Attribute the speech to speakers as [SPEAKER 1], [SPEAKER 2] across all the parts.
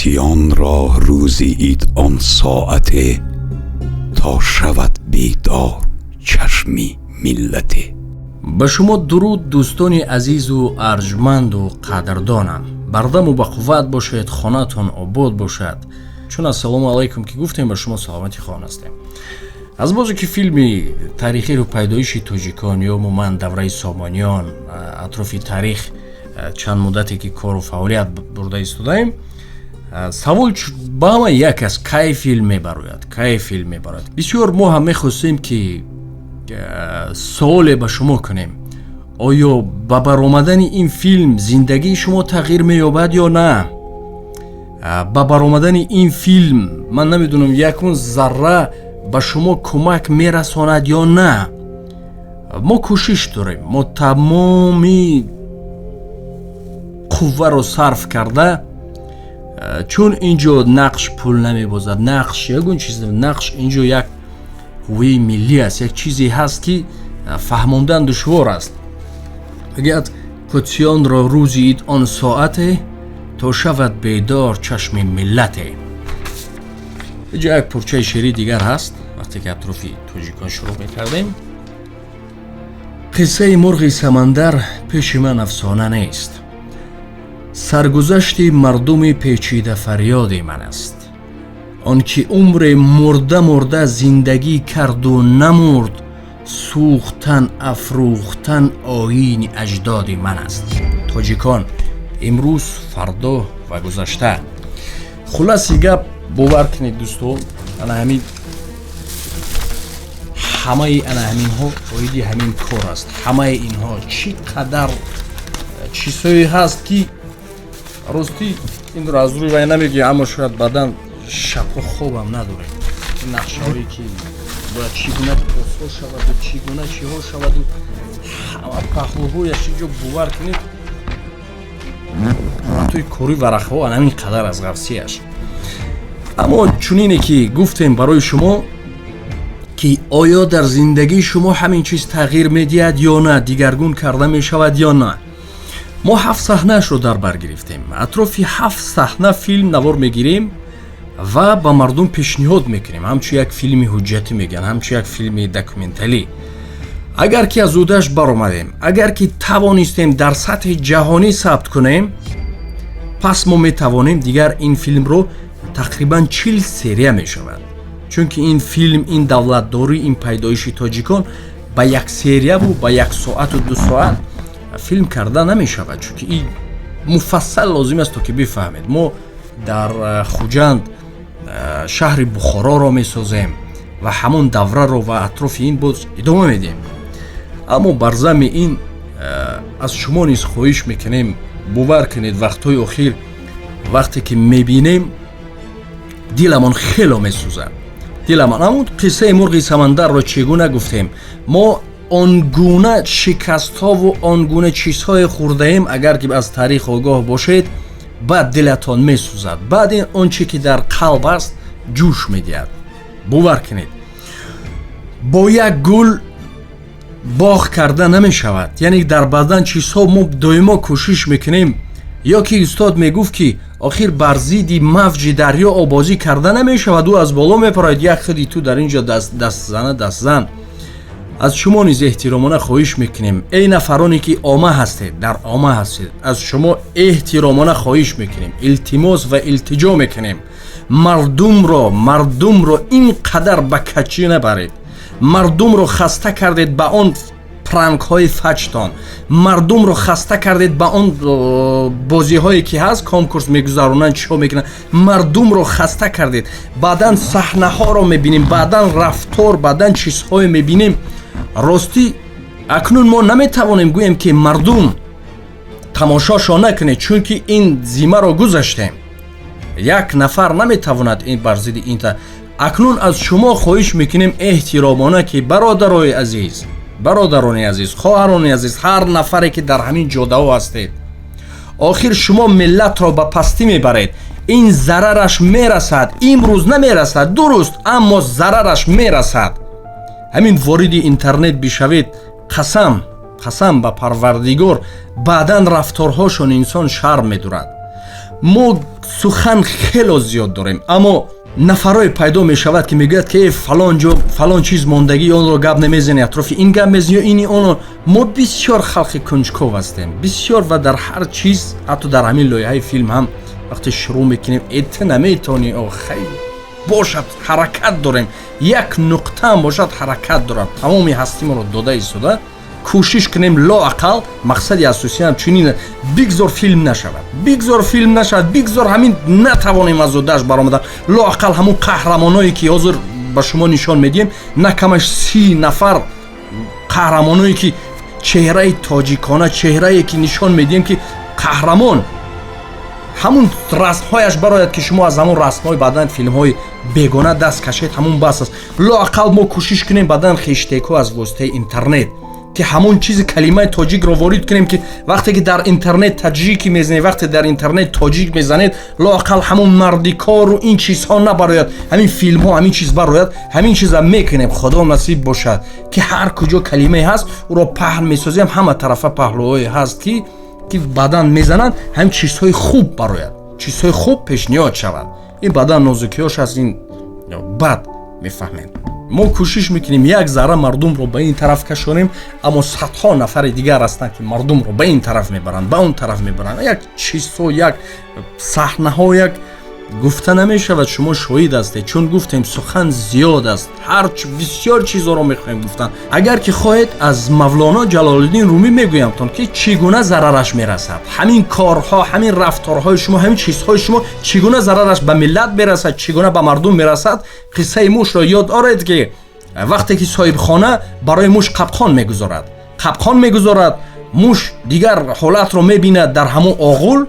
[SPEAKER 1] کچیان را روزی اید آن ساعته تا شود بیدار چشمی ملته.
[SPEAKER 2] به شما درود دوستان عزیز و ارجمند و قدردانم. بردم و با قوت باشید، خانه‌تان آباد باشد. چون السلام علیکم که گفتیم به شما سلامتی خواهان هستیم. از بازی که فیلمی تاریخی رو پیدایش تاجیکان یا عموما دوره سامانیان اطراف تاریخ چند مدتی که کار و فعالیت برده ایستادیم، سوال با همه یک از کی فیلم میبراید. بسیار ما هم میخواستیم که سوال به شما کنیم: آیا با برآمدن این فیلم زندگی شما تغییر مییابد یا نه؟ با برآمدن این فیلم من نمیدونم یکون ذره به شما کمک میرساند یا نه؟ ما کوشش داریم، ما تمامی قوه رو صرف کرده، چون اینجا نقش پول نمیبازد، نقش یکون چیز، نقش اینجا یک هویه ملی است، یک چیزی هست که فهموندن دشوار است. اگر کچیان را روزی اید آن ساعته تا شود بیدار چشم ملته. اینجا یک پرچه شعری دیگر هست. وقتی که اطرافی تاجیکان شروع میکردیم: قصه مرغ سمندر پیش من افسانه نیست، سرگذشت مردم پیچیده فریاد من است. آن که عمر مرده زندگی کرد و نمرد، سوختن افروختن آیین اجداد من است. تاجیکان امروز، فردا و گذشته. خلاصی گپ باور کنید دوستان، همین همه همین ها باید همین کار است. همه اینها چی قدر چیزهایی هست که راستی این رو از روی نمیگی، اما شاید بعداً شب خوبم نداره. این نقشه هایی که باید چیگونه پاسا شود و چیگونه چیها شود و همه پهلوهایش اینجا باور کنید توی کاری ورقه ها همین قدر از غفصیش. اما چون اینه که گفتیم برای شما که آیا در زندگی شما همین چیز تغییر میدید یا نه، دیگرگون کرده میشود یا نه. ما 7 صحنه رو در بر گرفتیم، اطراف 7 صحنه فیلم نوار میگیریم و با مردم پیشنهاد میکنیم، همچون یک فیلم حجتی میگن، همچون یک فیلم داکومنتری. اگر که از اودش برآمدیم، اگر که توانستیم در سطح جهانی ثبت کنیم، پس ما میتوانیم دیگر این فیلم رو تقریبا 40 سریه میشود. چون که این فیلم، این دولتداری، این پیدایش تاجیکان با یک سریه و با 1 ساعت و 2 ساعت فیلم کرده نمیشود، چون که این مفصل لازم است تا که بفهمید. ما در خوجند شهر بخارا را میسازیم و همون دوره رو و اطراف این باز ادامه میدیم. اما بر ضمن این از شما نیز خواهش میکنیم باور کنید وقتهای اخیر وقتی که میبینیم دلمان خیلی میسوزد. دلمان همون قصه مرغ سمندر رو چگونه گفتیم، ما آنگونه شکست ها و آنگونه چیزهای خورده ایم، اگر که از تاریخ آگاه باشید بعد دلتان میسوزد، بعد این آنچه که در قلب است جوش میدهد. باور کنید با یک گل باغ کرده نمی شود، یعنی در بدن چیزها ما دائما کوشش میکنیم. یا که استاد میگفت که آخر بر ضد موج دریا آبازی کرده نمی شود، او از بالا میپراید، یک خودی تو در اینجا دست زن. از شما نیز احترامانه خواهش میکنیم، ای نفرانی که عامه هستید، در عامه هستید، از شما احترامانه خواهش میکنیم، التماس و التجا میکنیم مردم را اینقدر به کچی نبرید. مردم رو خسته کردید به آن پرانک های فجتان، مردم رو خسته کردید به آن بازی هایی که هست، کنکورس میگذارونن، چی ها میکنن، مردم رو خسته کردید. بعدن صحنه ها رو میبینیم، بعدن رفتار، بعدن چیزهای میبینیم. راستی اکنون ما نمیتوانیم گوییم که مردم تماشاشو نکنه، چون که این زیمه رو گذاشتیم. یک نفر نمیتواند این بر ضد این اکنون از شما خواهش میکنیم احترامانه که برادران عزیز، خواهران عزیز، هر نفری که در همین جاده ها هستید، آخر شما ملت را به پستی میبرید. این ضررش میرسد، امروز نمیرسد درست، اما ضررش میرسد. همین وارد اینترنت بشوید، قسم به پروردگار بعدن رفتارهاشون انسان شرم میدارد. ما сухан хело зиёд дорем, аммо нафарое пайдо мешавад ки мегӯяд ки фалон ҷо фалон чиз мондагӣ онро гап намезани атрофи ин гап мезани ини оно. мо бисёр халқи кунҷков ҳастем, бисёр, ва дар ҳар чиз, ҳатто дар ҳамин лоиҳаи филм ҳам вақте шурӯъ мекунем эта наметавонӣ хеле бошад ҳаракат дорем, як нуқтаам бошад ҳаракат дорад, тамоми ҳастиморо дода истода кӯшиш кунем лоақал мақсади асосиам чунин бигзор филм нашавад, бигзор ҳамин натавонем аз одаш баромада, лоақал ҳамун қаҳрамоное ки ҳозир ба шумо нишон медиҳем, на камаш 30 нафар қаҳрамоное ки чеҳраи тоҷикона, чеҳрае ки нишон медиҳем ки қаҳрамон ҳамун расмҳояш барояд ки шумо аз ҳамун расмҳои баъдан филмҳои бегона даст кашед, ҳамун бас аст. лоақал мо кӯшиш кунем баъдан хештегҳо аз воситаи интернет ки ҳамун чизи калимаи тоҷикро ворид кунем ки вақте ки дар интернет таҷики мезанед, вақте дар интернет тоҷик мезанед, лоақал ҳамун марди кору ин чизҳо набарояд, ҳамин филмҳо ҳамин чиз барояд, ҳамин чиза мекунем. худо насиб бошад ки ҳар куҷо калимае ҳаст ӯро паҳн месозем, ҳама тарафа паҳлӯое ҳаст ки баъдан мезананд, ҳамин чизҳои хуб барояд, чизҳои хуб пешниҳод шавад. ин баъдан нозукиёш аст, ин бад мефаҳмем. мо кӯшиш мекунем як зарра мардумро ба ин тараф кашонем, аммо садҳо нафари дигар ҳастанд ки мардумро ба ин тараф мебаранд, ба он тараф мебаранд. як чизҳо, як саҳнаҳо, як гуфта намешавад, шумо шоҳид ҳастед, чун гуфтем сухан зиёд аст, бисёр чизҳоро мехоҳем гуфтан. агар ки хоҳед аз Мавлоно Ҷалолиддин Румӣ мегӯямтон ки чӣ гуна зарараш мерасад, ҳамин корҳо, ҳамин рафторҳои шумо, ҳамин чизҳои шумо чӣ гуна зарараш ба миллат мерасад, чӣ гуна ба мардум мерасад. қиссаи мушро ёд оред ки вақте ки соҳибхона барои муш қапқон мегузорад, муш дигар ҳолатро мебинад, дар ҳамон оғул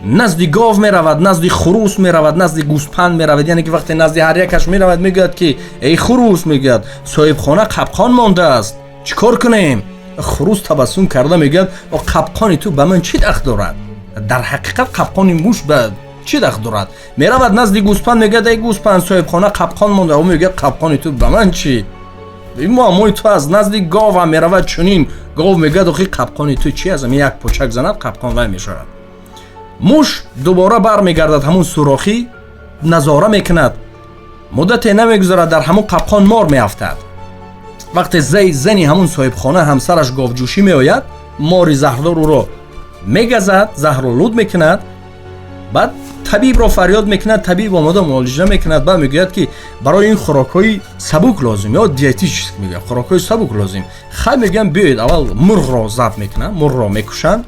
[SPEAKER 2] назди гов меравад, назди хурус меравад, назди гӯспанд меравад, яъне ки вақте назди ҳар якаш меравад мегӯяд ки эй хурус, мегӯяд соҳибхона қапқон мондааст, чӣ кор кунем? хурус табассум карда мегӯяд қапқони ту ба ман чӣ дах дорад? дар ҳақиқат қапқони муш ба чӣ дах дорад? меравад назди гӯспанд, мегӯяд эй гӯспанд соҳибхона қапқон монда, ӯ мегӯяд қапқони ту ба ман чӣ? ин муаммои ту аст. назди гов ҳам меравад чунин, гов мегӯяд охи қапқони ту чӣ аст? як почак занад қапқон вай мешавад. муш дубора бармегардад, ҳамун сурохӣ назора мекунад, муддате намегузарад, дар ҳамун қапқон мор меафтад. вақте зани ҳамун соҳибхона ҳамсараш говҷӯшӣ меояд, мори заҳрдор ӯро мегазад, заҳролуд мекунад, баъд табибро фарёд мекунад, табиб омода муолиҷа мекунад, баъд мегӯяд ки барои ин хӯрокҳои сабук лозим, ё диетически мегӯяд хӯрокҳои сабук лозим. хай мегӯям биёед аввал мурғро забт мекунанд, мурғро мекушанд.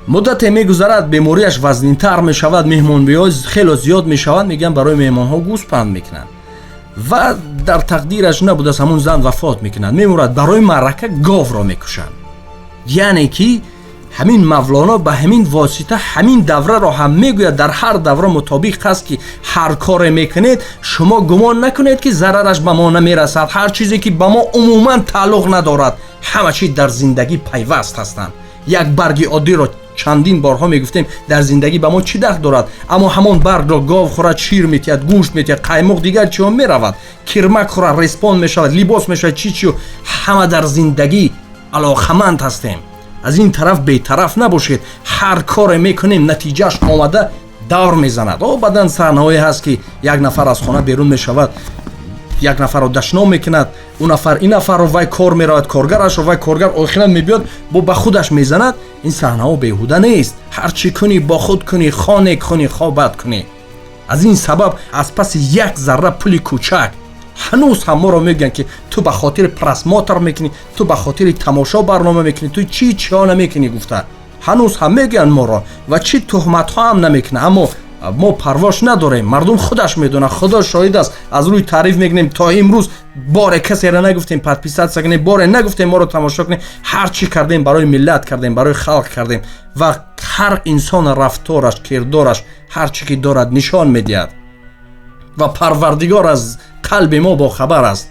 [SPEAKER 2] муддате мегузарад, бемориаш вазнинтар мешавад, меҳмонбиёи хело зиёд мешавад, мегӯям барои меҳмонҳо гӯспанд мекунанд. ва дар тақдираш набудааст, ҳамун зан вафот мекунад, мемурад, барои маърака говро мекушанд. яъне ки ҳамин Мавлоно ба ҳамин восита ҳамин давраро ҳам мегӯяд, дар ҳар давра мутобиқ аст ки ҳар коре мекунед, шумо гумон накунед ки зарараш ба мо намерасад. ҳар чизе ки ба мо умуман тааллуқ надорад, ҳама чиз дар зиндагӣ пайваст ҳастанд. як барги оддиро чандин борҳо мегуфтем дар зиндагӣ ба мо чӣ дах дорад, аммо ҳамон баргро гов хӯрад, шир метиҳад, гӯшт метиҳад, қаймоқ, дигар чиҳо меравад, кирмак хӯрад, респон мешавад, либос мешавад, чӣ ҳама дар зиндагӣ алоқаманд ҳастем. аз ин тараф бетараф набошед, ҳар коре мекунем, натиҷааш омада давр мезанад. баъдан саҳнаҳое ҳаст ки як нафар аз хона берун мешавад, як нафарро дашно мекунад, ӯ нафар ин нафарро вай кор меравад, коргарашро вай коргар охиран мебиёд, ба худаш мезанад. ин саҳнаҳо беҳуда нест. ҳар чӣ кунӣ бо худ кунӣ, хо нек кунӣ, хо бад кунӣ. аз ин сабаб аз паси як зарра пули кӯчак ҳанӯз ҳам моро мегӯянд ки ту ба хотири просмотр мекунӣ, ту ба хотири тамошо барнома мекунӣ, ту чиҳо намекунӣ гуфта. ҳанӯз ҳам мегӯянд моро ва чӣ тӯҳматҳо ҳам намекунад. аммо мо парвош надорем, мардум худаш медонад, худо шоҳид аст. аз рӯи таъриф мегӯем, то имрӯз боре касеро нагуфтем подписатсия кунем, боре нагуфтем моро тамошо кунем. ҳар чӣ кардем барои миллат кардем, барои халқ кардем ва ҳар инсон рафтораш, кирдораш, ҳар чӣ ки дорад нишон медиҳад ва парвардигор аз қалби мо бохабар аст.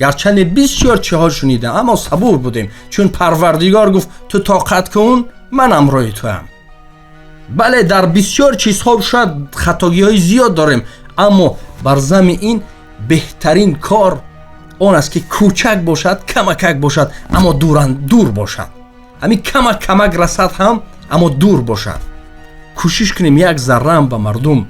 [SPEAKER 2] гарчанде бисёр чиҳо шунидам, аммо сабур будем, чун парвардигор гуфт ту тоқат кун, ман ҳамроҳи туам. бале дар бисёр чизҳо шояд хатогиҳои зиёд дорем, аммо бар зами ин беҳтарин кор он аст ки кӯчак бошад, камакак бошад, аммо дур бошад. ҳамин камак расад ҳам, аммо дур бошад. кӯшиш кунем як зарраам ба мардум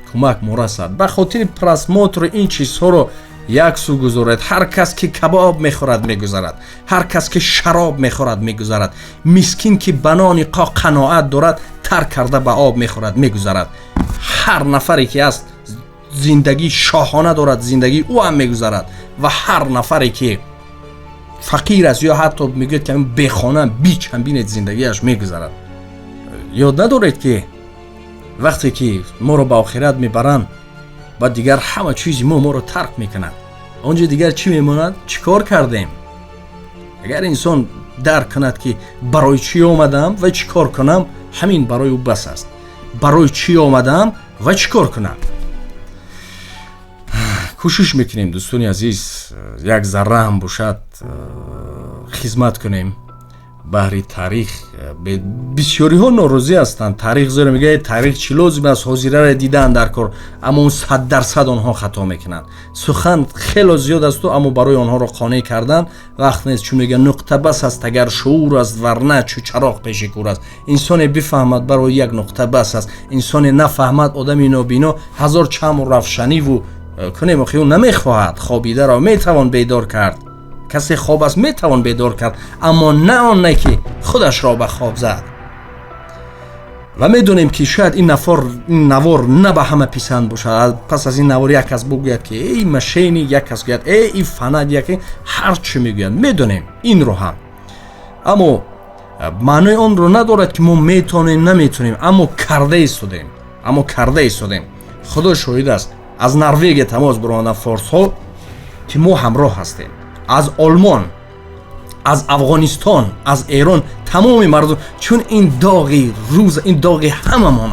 [SPEAKER 2] кӯмак мурасад. ба хотири просмотр ин чизҳоро як су гузоред. ҳар кас ки кабоб мехӯрад мегузарад, ҳар кас ки шароб мехӯрад мегузарад, мискин ки ба нони қо қаноат дорад тарк карда ба об мехӯрад мегузарад. ҳар нафаре ки аст зиндагии шоҳона дорад, зиндагии ӯ ҳам мегузарад ва ҳар нафаре ки фақир аст ё ҳатто мегӯяд ки бехона бич ҳам бинед зиндагиаш мегузарад. ёд надоред ки вақте ки моро ба охират мебаранд баъд дигар ҳама чизи моро тарк мекунад. он ҷо дигар чӣ мемонад? чӣ кор кардем? агар инсон дарк кунад ки барои чӣ омадам ва чӣ кор кунам, ҳамин барои ӯ бас аст. барои чӣ омадам ва чӣ кор кунам. кӯшиш мекунем дӯстони азиз як зарра ҳам бошад хизмат кунем баҳри таърих. бисёриҳо норозӣ ҳастанд. таърих зеро мегӯяд таърих чӣ лозим аст, ҳозираро дидаанд дар кор, аммо 100% онҳо хато мекунанд. сухан хело зиёд асту, аммо барои онҳоро қонеъ кардан вақт нест. чун мегӯяд нуқта бас аст, агар шуур аст варна чӯ чароғ пеши кӯр аст. инсоне бифаҳмад барои як нуқта бас аст. инсоне нафаҳмад одами нобино ҳазор чаму равшаниву кунем охи ӯ намехоҳад. хобидаро метавон бедор кард. касе хоб аст метавон бедор кард, аммо на оне ки худашро ба хоб зад. ва медонем ки шояд ин навор на ба ҳама писанд бошад. пас аз ин навор як кас бигӯяд ки эй машини, як кас гӯяд эй фанад, як ҳар чӣ мегӯяд. медонем инро ҳам, аммо маънои онро надорад ки мо метонем наметонем, аммо карда истодем. худо шоҳид аст. аз Норвегия тамос бирондан форсҳо ки мо ҳамроҳ ҳастем. аз олмон, аз афғонистон, аз эрон, тамоми мардум, чун ин доғи рӯз, ин доғи ҳамамон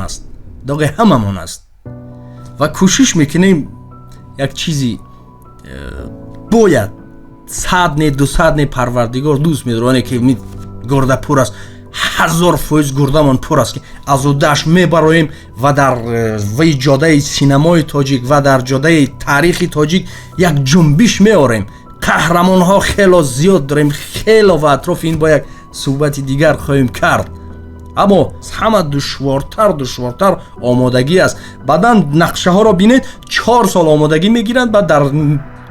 [SPEAKER 2] аст. ва кӯшиш мекунем як чизи бояд 100-200 парвардигор дӯст медорад ки гурда пур аст, 1000% гурдамон пур аст ки аз ӯ дашт мебароем ва дар ҷодаи синамои тоҷик ва дар ҷодаи таърихи тоҷик як ҷунбиш меорем. қаҳрамонҳо хело зиёд дорем, хело ва атрофи ин бо як суҳбати дигар хоҳем кард. аммо ҳама душвортар омодагӣ аст. баъдан нақшаҳоро бинед 4 сол омодагӣ мегиранд, баъд дар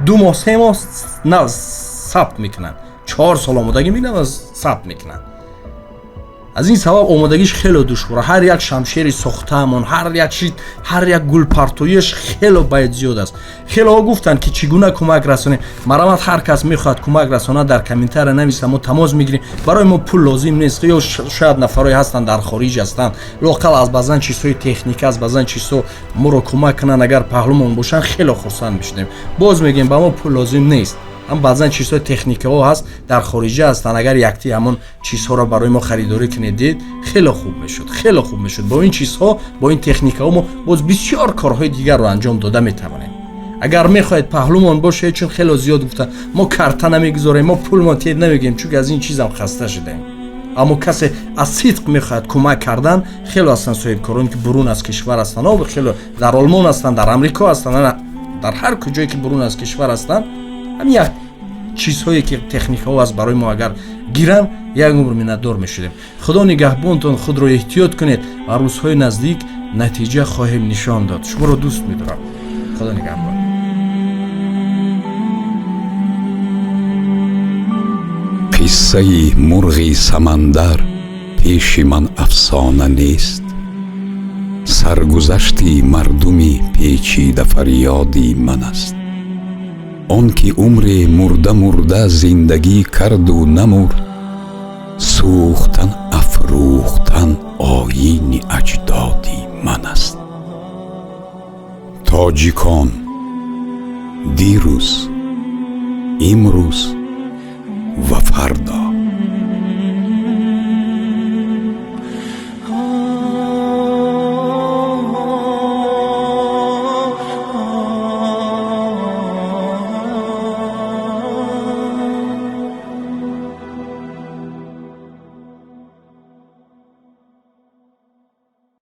[SPEAKER 2] 2 моҳ 3 моҳ сабт мекунанд. 4 сол омодагӣ мегиранд ва сабт мекунанд. аз ин сабаб омодагиш хело душвор. ҳар як шамшери сохтаамон, ҳар як гулпартоиш хело байд зиёд аст. хелоҳо гуфтанд ки чӣ гуна кӯмак расонем. марамат ҳар кас мехоҳад кӯмак расонад, дар комментария нависа, мо тамос мегирем. барои мо пул лозим нест. ё шояд нафарое ҳастанд дар хориҷ ҳастанд, лоқал аз баъзан чизҳои техника, аз баъзан чизҳо моро кӯмак кунанд. агар паҳлӯмон бошанд хело хурсанд мешудем. боз мегӯем ба мо пул лозим нест. ам баъзан чизҳои техникаҳо ҳаст дар хориҷа ҳастанд. агар якти ҳамон чизҳоро барои мо харидорӣ кунедед хело хуб мешуд. бо ин чизҳо, бо ин техникаҳо мо боз бисёр корҳои дигарро анҷом дода метавонем. агар мехоҳед паҳлӯмон бошед, чун хело зиёд гуфтанд мо карта намегузорем, мо пул мотед намегӯем, чунки аз ин чизам хаста шудаем. аммо касе аз сидқ мехоҳад кӯмак кардан, хело ҳастанд соҳибкорон ки бурун аз кишвар ҳастанд, хело дар олмон ҳастанд, дар амрико ҳастанд, дар ҳар куҷое ки бурун аз кишвар ҳастанд. ҳам як чизҳое ки техникаҳо аст барои мо агар гиранд, як умр миннатдор мешудем. худо нигаҳбонтон, худро эҳтиёт кунед ва рӯзҳои наздик натиҷа хоҳем нишон дод. шуморо дӯст медорам. худо нигаҳбон.
[SPEAKER 1] қиссаи мурғи самандар пеши ман афсона нест. саргузашти мардуми печида фарёди ман аст. он ки умре мурда зиндагӣ карду намурд, сӯхтан афрӯхтан оини аҷдоди ман аст. тоҷикон дирӯз, имрӯз ва фардо.